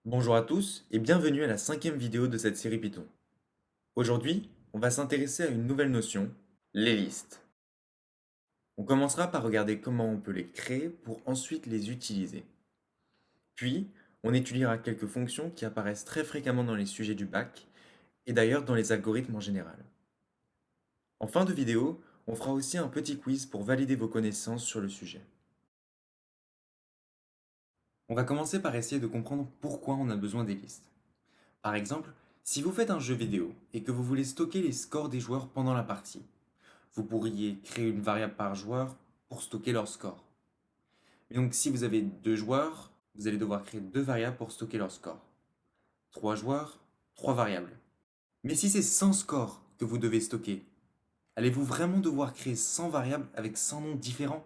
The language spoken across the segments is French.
Bonjour à tous et bienvenue à la cinquième vidéo de cette série Python. Aujourd'hui, on va s'intéresser à une nouvelle notion, les listes. On commencera par regarder comment on peut les créer pour ensuite les utiliser. Puis, on étudiera quelques fonctions qui apparaissent très fréquemment dans les sujets du bac et d'ailleurs dans les algorithmes en général. En fin de vidéo, on fera aussi un petit quiz pour valider vos connaissances sur le sujet. On va commencer par essayer de comprendre pourquoi on a besoin des listes. Par exemple, si vous faites un jeu vidéo et que vous voulez stocker les scores des joueurs pendant la partie, vous pourriez créer une variable par joueur pour stocker leur score. Et donc si vous avez deux joueurs, vous allez devoir créer deux variables pour stocker leur score. Trois joueurs, trois variables. Mais si c'est 100 scores que vous devez stocker, allez-vous vraiment devoir créer 100 variables avec 100 noms différents?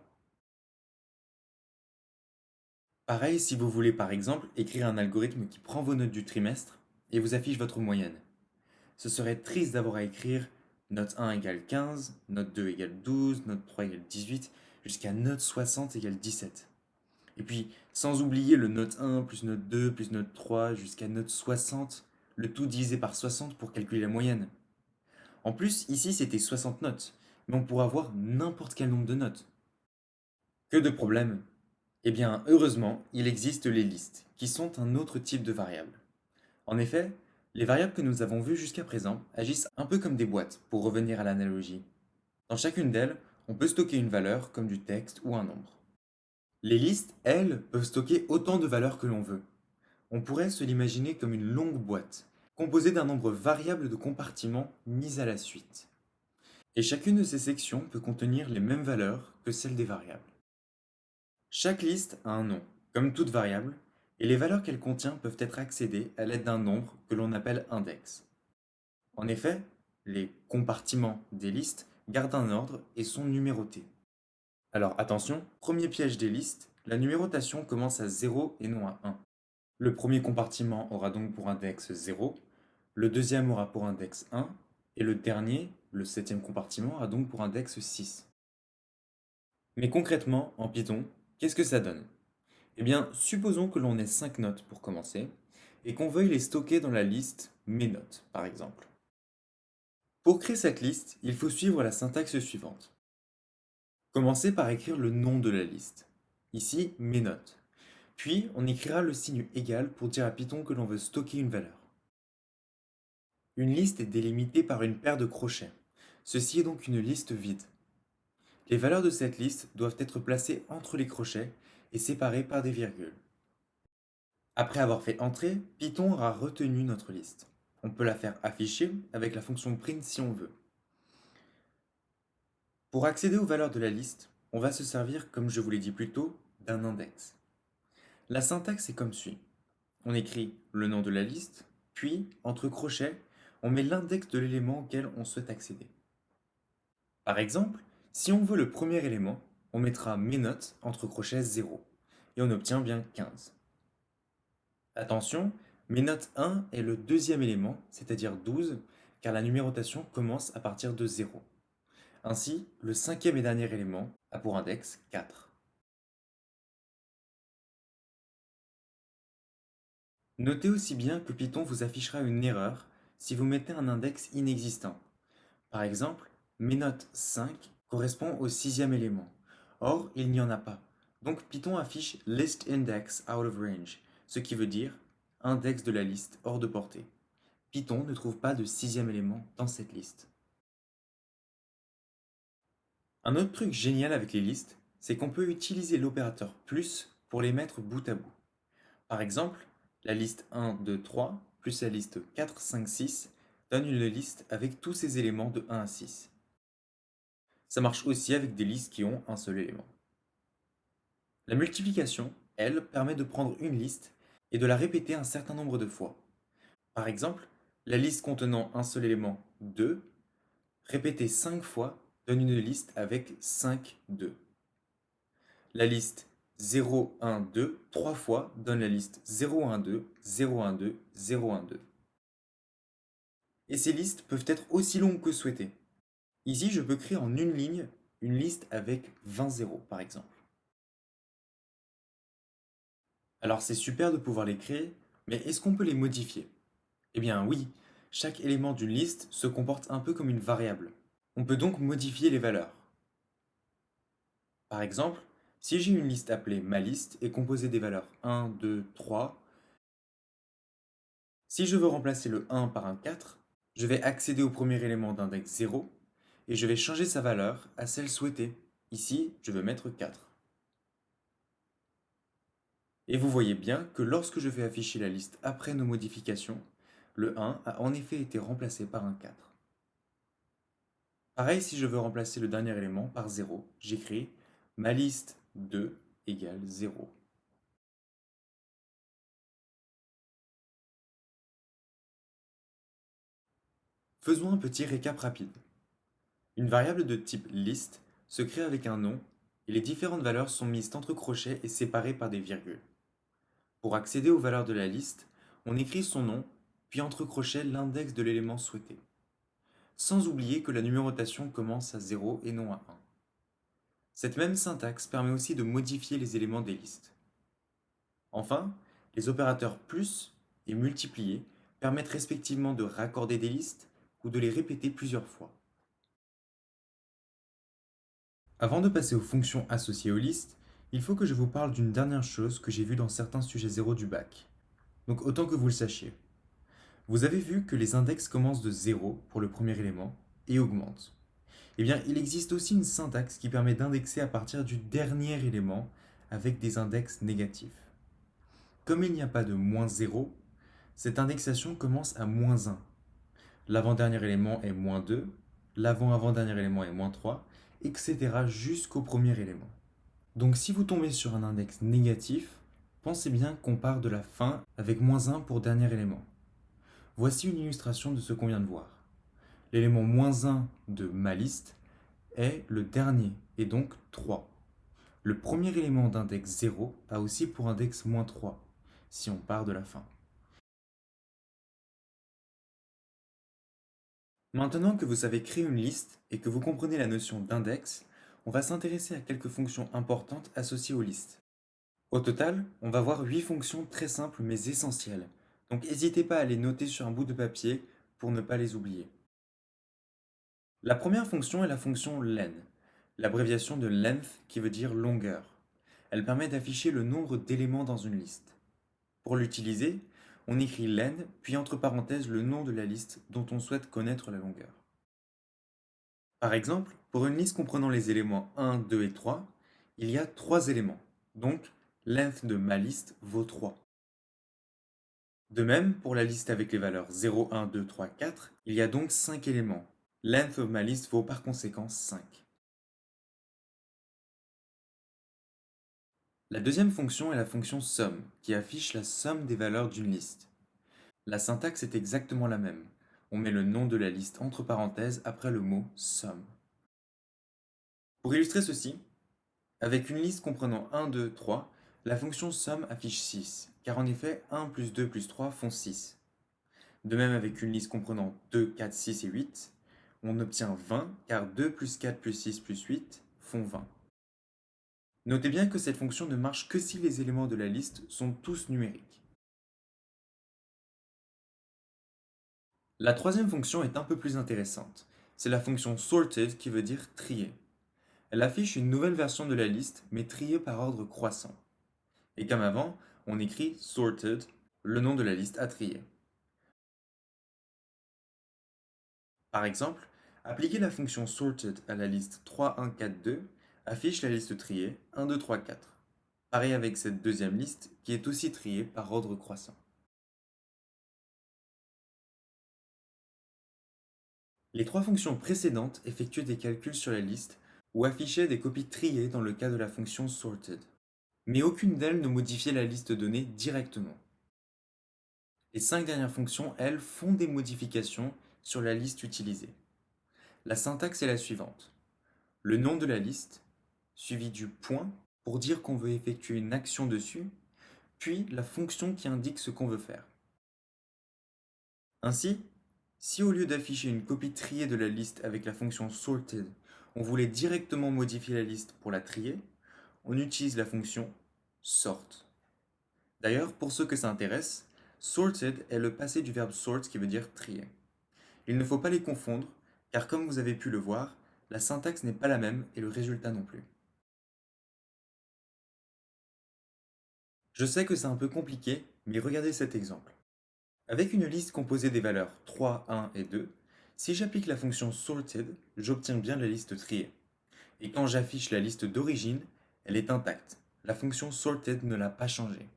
Pareil si vous voulez par exemple écrire un algorithme qui prend vos notes du trimestre et vous affiche votre moyenne. Ce serait triste d'avoir à écrire note 1 égale 15, note 2 égale 12, note 3 égale 18, jusqu'à note 60 égale 17. Et puis, sans oublier le note 1 plus note 2 plus note 3 jusqu'à note 60, le tout divisé par 60 pour calculer la moyenne. En plus, ici c'était 60 notes, mais on pourrait avoir n'importe quel nombre de notes. Que de problèmes? Eh bien, heureusement, il existe les listes, qui sont un autre type de variables. En effet, les variables que nous avons vues jusqu'à présent agissent un peu comme des boîtes, pour revenir à l'analogie. Dans chacune d'elles, on peut stocker une valeur comme du texte ou un nombre. Les listes, elles, peuvent stocker autant de valeurs que l'on veut. On pourrait se l'imaginer comme une longue boîte, composée d'un nombre variable de compartiments mis à la suite. Et chacune de ces sections peut contenir les mêmes valeurs que celles des variables. Chaque liste a un nom, comme toute variable, et les valeurs qu'elle contient peuvent être accédées à l'aide d'un nombre que l'on appelle index. En effet, les compartiments des listes gardent un ordre et sont numérotés. Alors attention, premier piège des listes, la numérotation commence à 0 et non à 1. Le premier compartiment aura donc pour index 0, le deuxième aura pour index 1, et le dernier, le septième compartiment, aura donc pour index 6. Mais concrètement, en Python, qu'est-ce que ça donne? Eh bien, supposons que l'on ait 5 notes pour commencer, et qu'on veuille les stocker dans la liste mes notes, par exemple. Pour créer cette liste, il faut suivre la syntaxe suivante. Commencez par écrire le nom de la liste. Ici, mes notes. Puis, on écrira le signe égal pour dire à Python que l'on veut stocker une valeur. Une liste est délimitée par une paire de crochets. Ceci est donc une liste vide. Les valeurs de cette liste doivent être placées entre les crochets et séparées par des virgules. Après avoir fait entrer, Python aura retenu notre liste. On peut la faire afficher avec la fonction print si on veut. Pour accéder aux valeurs de la liste, on va se servir, comme je vous l'ai dit plus tôt, d'un index. La syntaxe est comme suit. On écrit le nom de la liste, puis, entre crochets, on met l'index de l'élément auquel on souhaite accéder. Par exemple, si on veut le premier élément, on mettra mes notes entre crochets 0, et on obtient bien 15. Attention, mes notes 1 est le deuxième élément, c'est-à-dire 12, car la numérotation commence à partir de 0. Ainsi, le cinquième et dernier élément a pour index 4. Notez aussi bien que Python vous affichera une erreur si vous mettez un index inexistant. Par exemple, mes notes 5 correspond au sixième élément. Or, il n'y en a pas. Donc Python affiche list index out of range, ce qui veut dire index de la liste hors de portée. Python ne trouve pas de sixième élément dans cette liste. Un autre truc génial avec les listes, c'est qu'on peut utiliser l'opérateur plus pour les mettre bout à bout. Par exemple, la liste 1, 2, 3 plus la liste 4, 5, 6 donne une liste avec tous ces éléments de 1 à 6. Ça marche aussi avec des listes qui ont un seul élément. La multiplication, elle, permet de prendre une liste et de la répéter un certain nombre de fois. Par exemple, la liste contenant un seul élément 2, répétée 5 fois, donne une liste avec 5, 2. La liste 0, 1, 2, 3 fois donne la liste 0, 1, 2, 0, 1, 2, 0, 1, 2. Et ces listes peuvent être aussi longues que souhaité. Ici, je peux créer en une ligne une liste avec 20 zéros, par exemple. Alors c'est super de pouvoir les créer, Mais est-ce qu'on peut les modifier? Eh bien oui, chaque élément d'une liste se comporte un peu comme une variable. On peut donc modifier les valeurs. Par exemple, si j'ai une liste appelée ma liste et composée des valeurs 1, 2, 3, si je veux remplacer le 1 par un 4, je vais accéder au premier élément d'index 0 et je vais changer sa valeur à celle souhaitée. Ici, je veux mettre 4. Et vous voyez bien que lorsque je fais afficher la liste après nos modifications, le 1 a en effet été remplacé par un 4. Pareil, si je veux remplacer le dernier élément par 0, j'écris ma liste 2 égale 0. Faisons un petit récap rapide. Une variable de type list se crée avec un nom et les différentes valeurs sont mises entre crochets et séparées par des virgules. Pour accéder aux valeurs de la liste, on écrit son nom, puis entre crochets l'index de l'élément souhaité. Sans oublier que la numérotation commence à 0 et non à 1. Cette même syntaxe permet aussi de modifier les éléments des listes. Enfin, les opérateurs plus et multiplier permettent respectivement de raccorder des listes ou de les répéter plusieurs fois. Avant de passer aux fonctions associées aux listes, il faut que je vous parle d'une dernière chose que j'ai vue dans certains sujets 0 du bac. Donc autant que vous le sachiez. Vous avez vu que les index commencent de 0 pour le premier élément et augmentent. Eh bien, il existe aussi une syntaxe qui permet d'indexer à partir du dernier élément avec des index négatifs. Comme il n'y a pas de moins 0, cette indexation commence à moins 1. L'avant-dernier élément est moins 2, l'avant-avant-dernier élément est moins 3, etc. jusqu'au premier élément. Donc si vous tombez sur un index négatif, pensez bien qu'on part de la fin avec moins 1 pour dernier élément. Voici une illustration de ce qu'on vient de voir. L'élément moins 1 de ma liste est le dernier et donc 3. Le premier élément d'index 0 a aussi pour index moins 3 si on part de la fin. Maintenant que vous savez créer une liste et que vous comprenez la notion d'index, on va s'intéresser à quelques fonctions importantes associées aux listes. Au total, on va voir 8 fonctions très simples mais essentielles, donc n'hésitez pas à les noter sur un bout de papier pour ne pas les oublier. La première fonction est la fonction len, l'abréviation de length qui veut dire longueur. Elle permet d'afficher le nombre d'éléments dans une liste. Pour l'utiliser, on écrit len puis entre parenthèses le nom de la liste dont on souhaite connaître la longueur. Par exemple, pour une liste comprenant les éléments 1, 2 et 3, il y a 3 éléments, donc length de ma liste vaut 3. De même, pour la liste avec les valeurs 0, 1, 2, 3, 4, il y a donc 5 éléments. Length of ma liste vaut par conséquent 5. La deuxième fonction est la fonction sum, qui affiche la somme des valeurs d'une liste. La syntaxe est exactement la même. On met le nom de la liste entre parenthèses après le mot sum. Pour illustrer ceci, avec une liste comprenant 1, 2, 3, la fonction sum affiche 6, car en effet 1 plus 2 plus 3 font 6. De même avec une liste comprenant 2, 4, 6 et 8, on obtient 20, car 2 plus 4 plus 6 plus 8 font 20. Notez bien que cette fonction ne marche que si les éléments de la liste sont tous numériques. La troisième fonction est un peu plus intéressante. C'est la fonction sorted qui veut dire trier. Elle affiche une nouvelle version de la liste, mais triée par ordre croissant. Et comme avant, on écrit sorted, le nom de la liste à trier. Par exemple, appliquer la fonction sorted à la liste 3, 1, 4, 2 affiche la liste triée 1, 2, 3, 4. Pareil avec cette deuxième liste qui est aussi triée par ordre croissant. Les trois fonctions précédentes effectuaient des calculs sur la liste ou affichaient des copies triées dans le cas de la fonction sorted. Mais aucune d'elles ne modifiait la liste donnée directement. Les 5 dernières fonctions, elles, font des modifications sur la liste utilisée. La syntaxe est la suivante. Le nom de la liste, suivi du point pour dire qu'on veut effectuer une action dessus, puis la fonction qui indique ce qu'on veut faire. Ainsi, si au lieu d'afficher une copie triée de la liste avec la fonction sorted, on voulait directement modifier la liste pour la trier, on utilise la fonction sort. D'ailleurs, pour ceux que ça intéresse, Sorted est le passé du verbe sort qui veut dire trier. Il ne faut pas les confondre, car comme vous avez pu le voir, la syntaxe n'est pas la même et le résultat non plus. Je sais que c'est un peu compliqué, mais regardez cet exemple. Avec une liste composée des valeurs 3, 1 et 2, si j'applique la fonction sorted, j'obtiens bien la liste triée. Et quand j'affiche la liste d'origine, elle est intacte. La fonction sorted ne l'a pas changée.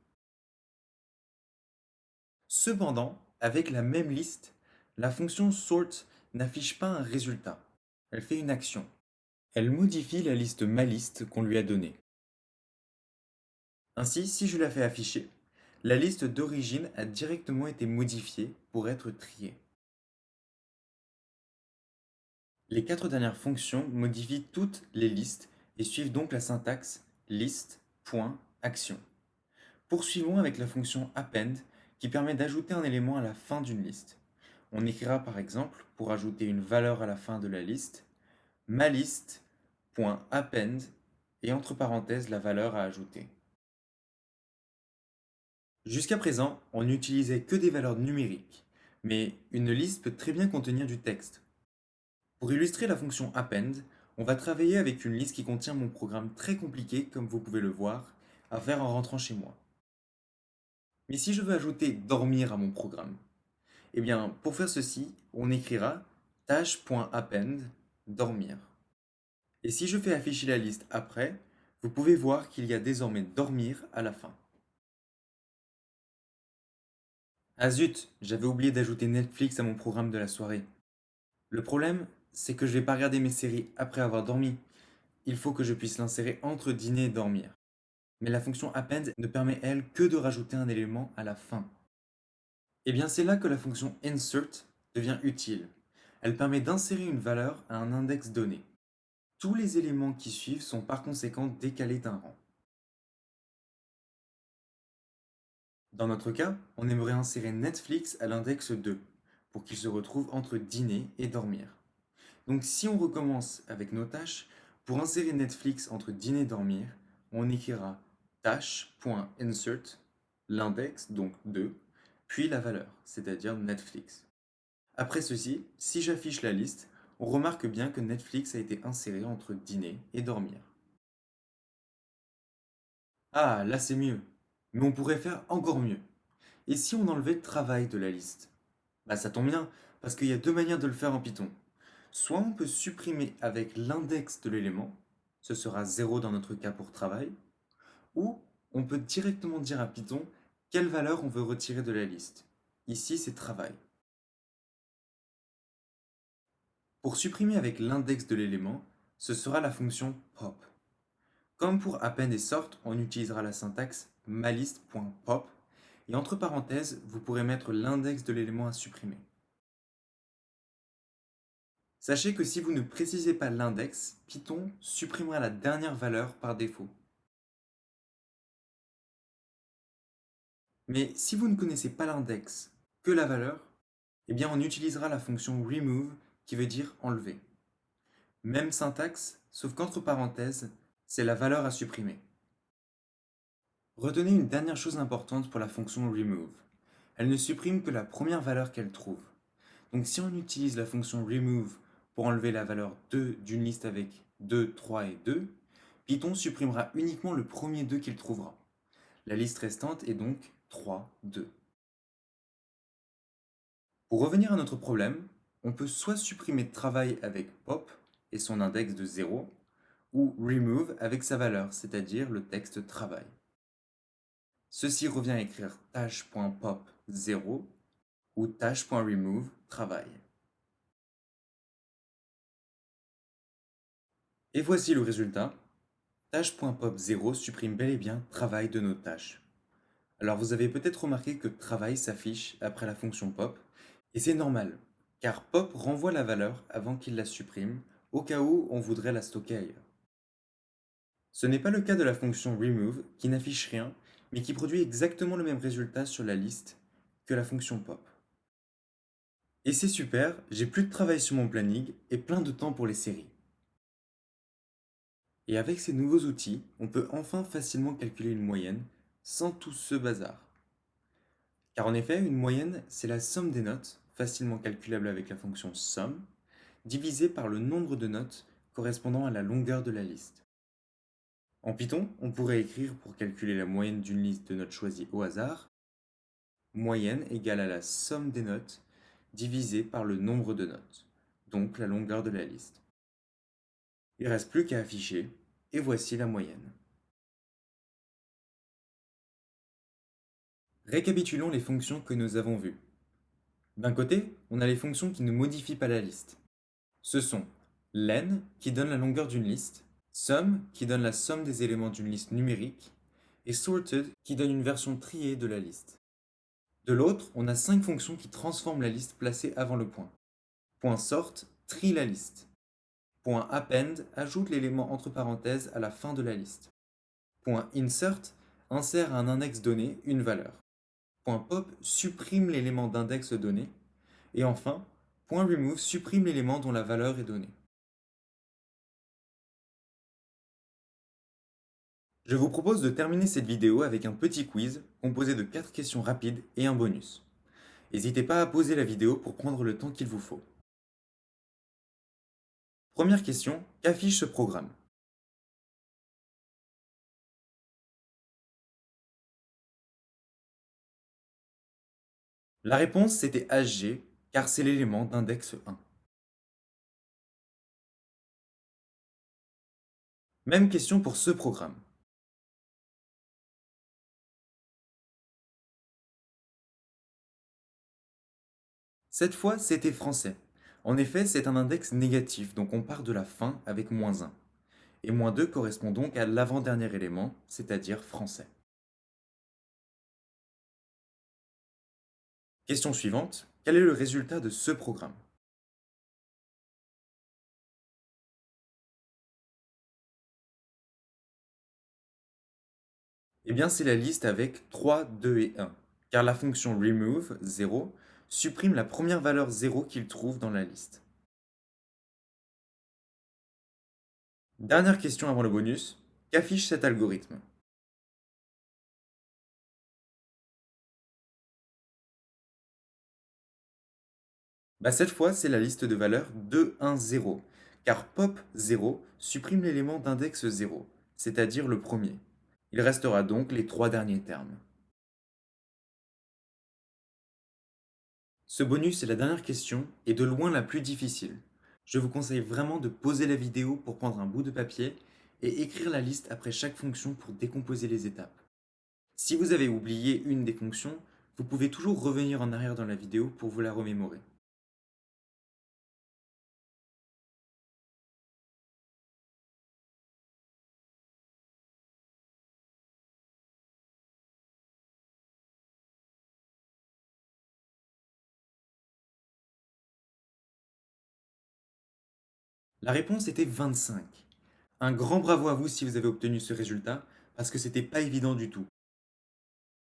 Cependant, avec la même liste, la fonction sort n'affiche pas un résultat. Elle fait une action. Elle modifie la liste maliste qu'on lui a donnée. Ainsi, si je la fais afficher, la liste d'origine a directement été modifiée pour être triée. Les quatre dernières fonctions modifient toutes les listes et suivent donc la syntaxe list.action. Poursuivons avec la fonction append qui permet d'ajouter un élément à la fin d'une liste. On écrira par exemple, pour ajouter une valeur à la fin de la liste, malist.append et entre parenthèses la valeur à ajouter. Jusqu'à présent, on n'utilisait que des valeurs numériques, mais une liste peut très bien contenir du texte. Pour illustrer la fonction append, on va travailler avec une liste qui contient mon programme très compliqué, comme vous pouvez le voir, à faire en rentrant chez moi. Mais si je veux ajouter dormir à mon programme, eh bien, pour faire ceci, on écrira tâche.append dormir. Et si je fais afficher la liste après, vous pouvez voir qu'il y a désormais dormir à la fin. Ah zut, j'avais oublié d'ajouter Netflix à mon programme de la soirée. Le problème, c'est que je vais pas regarder mes séries après avoir dormi. Il faut que je puisse l'insérer entre dîner et dormir. Mais la fonction append ne permet elle que de rajouter un élément à la fin. Et bien c'est là que la fonction insert devient utile. Elle permet d'insérer une valeur à un index donné. Tous les éléments qui suivent sont par conséquent décalés d'un rang. Dans notre cas, on aimerait insérer Netflix à l'index 2 pour qu'il se retrouve entre dîner et dormir. Donc si on recommence avec nos tâches, pour insérer Netflix entre dîner et dormir, on écrira tâche.insert, l'index, donc 2, puis la valeur, c'est-à-dire Netflix. Après ceci, si j'affiche la liste, on remarque bien que Netflix a été inséré entre dîner et dormir. Ah, là c'est mieux. Mais on pourrait faire encore mieux. Et si on enlevait travail de la liste? Bah ça tombe bien, parce qu'il y a deux manières de le faire en Python. Soit on peut supprimer avec l'index de l'élément, ce sera 0 dans notre cas pour travail, ou on peut directement dire à Python quelle valeur on veut retirer de la liste. Ici c'est travail. Pour supprimer avec l'index de l'élément, ce sera la fonction pop. Comme pour append et sort, on utilisera la syntaxe malist.pop et entre parenthèses, vous pourrez mettre l'index de l'élément à supprimer. Sachez que si vous ne précisez pas l'index, Python supprimera la dernière valeur par défaut. Mais si vous ne connaissez pas l'index, que la valeur, eh bien on utilisera la fonction remove qui veut dire enlever. Même syntaxe, sauf qu'entre parenthèses, c'est la valeur à supprimer. Retenez une dernière chose importante pour la fonction remove. Elle ne supprime que la première valeur qu'elle trouve. Donc si on utilise la fonction remove pour enlever la valeur 2 d'une liste avec 2, 3 et 2, Python supprimera uniquement le premier 2 qu'il trouvera. La liste restante est donc 3, 2. Pour revenir à notre problème, on peut soit supprimer travail avec pop et son index de 0, ou remove avec sa valeur, c'est-à-dire le texte travail. Ceci revient à écrire tâche.pop 0 ou tâche.remove travail. Et voici le résultat. Tâche.pop 0 supprime bel et bien travail de nos tâches. Alors vous avez peut-être remarqué que travail s'affiche après la fonction pop, et c'est normal, car pop renvoie la valeur avant qu'il la supprime, au cas où on voudrait la stocker ailleurs. Ce n'est pas le cas de la fonction remove, qui n'affiche rien, mais qui produit exactement le même résultat sur la liste que la fonction pop. Et c'est super, j'ai plus de travail sur mon planning et plein de temps pour les séries. Et avec ces nouveaux outils, on peut enfin facilement calculer une moyenne sans tout ce bazar. Car en effet, une moyenne, c'est la somme des notes, facilement calculable avec la fonction sum, divisée par le nombre de notes correspondant à la longueur de la liste. En Python, on pourrait écrire pour calculer la moyenne d'une liste de notes choisies au hasard, moyenne égale à la somme des notes divisée par le nombre de notes, donc la longueur de la liste. Il ne reste plus qu'à afficher, et voici la moyenne. Récapitulons les fonctions que nous avons vues. D'un côté, on a les fonctions qui ne modifient pas la liste. Ce sont len, qui donne la longueur d'une liste, sum, qui donne la somme des éléments d'une liste numérique, et sorted, qui donne une version triée de la liste. De l'autre, on a 5 fonctions qui transforment la liste placée avant le point. Point sort trie la liste. Point append ajoute l'élément entre parenthèses à la fin de la liste. Point insert insère à un index donné une valeur. Point pop supprime l'élément d'index donné. Et enfin, point remove supprime l'élément dont la valeur est donnée. Je vous propose de terminer cette vidéo avec un petit quiz composé de 4 questions rapides et un bonus. N'hésitez pas à poser la vidéo pour prendre le temps qu'il vous faut. Première question, qu'affiche ce programme? La réponse c'était HG, car c'est l'élément d'index 1. Même question pour ce programme. Cette fois, c'était français. En effet, c'est un index négatif, donc on part de la fin avec -1. Et -2 correspond donc à l'avant-dernier élément, c'est-à-dire français. Question suivante, quel est le résultat de ce programme? Eh bien, c'est la liste avec 3, 2 et 1, car la fonction remove, 0, supprime la première valeur 0 qu'il trouve dans la liste. Dernière question avant le bonus, qu'affiche cet algorithme? Cette fois, c'est la liste de valeurs 2, 1, 0, car pop 0 supprime l'élément d'index 0, c'est-à-dire le premier. Il restera donc les 3 derniers termes. Ce bonus est la dernière question et de loin la plus difficile. Je vous conseille vraiment de poser la vidéo pour prendre un bout de papier et écrire la liste après chaque fonction pour décomposer les étapes. Si vous avez oublié une des fonctions, vous pouvez toujours revenir en arrière dans la vidéo pour vous la remémorer. La réponse était 25. Un grand bravo à vous si vous avez obtenu ce résultat, parce que c'était pas évident du tout.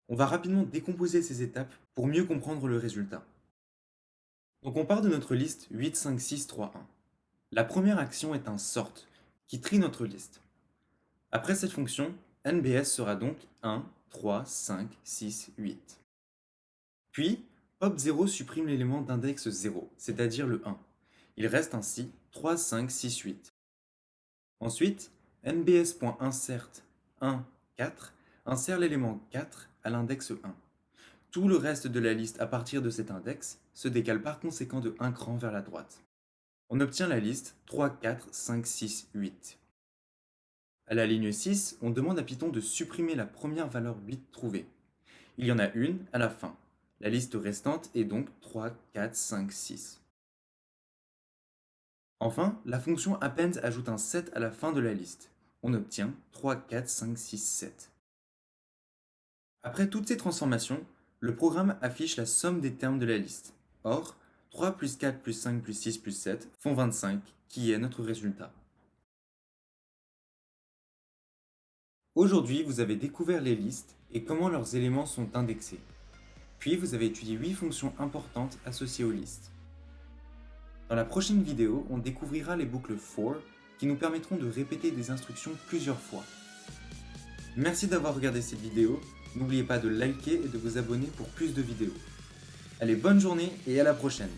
On va rapidement décomposer ces étapes pour mieux comprendre le résultat. Donc on part de notre liste 8, 5, 6, 3, 1. La première action est un sort, qui trie notre liste. Après cette fonction, NBS sera donc 1, 3, 5, 6, 8. Puis, pop0 supprime l'élément d'index 0, c'est-à-dire le 1. Il reste ainsi 3, 5, 6, 8. Ensuite, nbs.insert 1, 4 insère l'élément 4 à l'index 1. Tout le reste de la liste à partir de cet index se décale par conséquent de 1 cran vers la droite. On obtient la liste 3, 4, 5, 6, 8. À la ligne 6, on demande à Python de supprimer la première valeur 8 trouvée. Il y en a une à la fin. La liste restante est donc 3, 4, 5, 6. Enfin, la fonction append ajoute un 7 à la fin de la liste. On obtient 3, 4, 5, 6, 7. Après toutes ces transformations, le programme affiche la somme des termes de la liste. Or, 3 plus 4 plus 5 plus 6 plus 7 font 25, qui est notre résultat. Aujourd'hui, vous avez découvert les listes et comment leurs éléments sont indexés. Puis, vous avez étudié 8 fonctions importantes associées aux listes. Dans la prochaine vidéo, on découvrira les boucles for qui nous permettront de répéter des instructions plusieurs fois. Merci d'avoir regardé cette vidéo N'oubliez pas de liker et de vous abonner pour plus de vidéos. Allez, bonne journée et à la prochaine!